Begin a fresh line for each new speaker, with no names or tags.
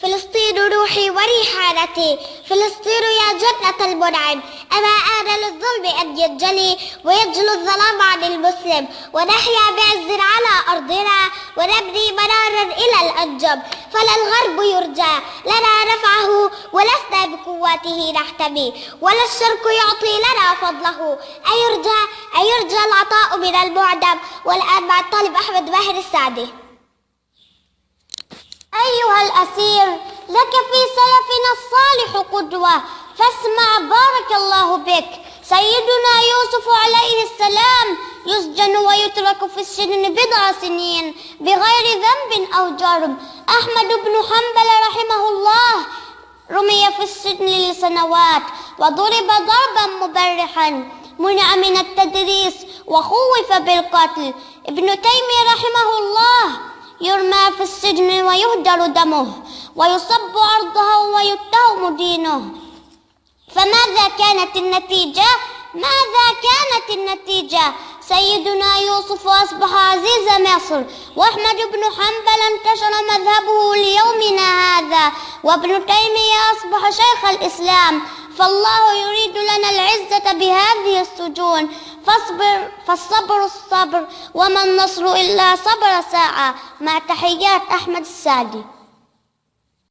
فلسطين روحي وريحانتي، فلسطين يا جنة المنعم، أما آن للظلم أن ينجلي ويجلو الظلام عن المسلم، ونحيا بعز على أرضنا ونبني منارا إلى الأنجم، فلا الغرب يرجى لنا نفعه ولسنا بقوته نحتمي، ولا الشرق يعطي لنا فضله، أيرجى العطاء من المعدم. والآن مع الطالب أحمد ماهر السعدي. أيها الأسير، لك في سلفنا الصالح قدوة، فاسمع بارك الله بك. سيدنا يوسف عليه السلام يسجن ويترك في السجن بضع سنين بغير ذنب أو جرم. أحمد بن حنبل رحمه الله رمي في السجن لسنوات وضرب ضربا مبرحا، منع من التدريس وخوف بالقتل. ابن تيمية رحمه الله يرمى في السجن ويهدر دمه ويصب عرضه ويتهم دينه. فماذا كانت النتيجة؟ سيدنا يوسف أصبح عزيز مصر، وأحمد بن حنبل انتشر مذهبه ليومنا هذا، وابن تيمية أصبح شيخ الإسلام. فالله يريد لنا العزة بهذه السجون، فالصبر الصبر، وما النصر إلا صبر ساعة. مع تحيات أحمد السعدي.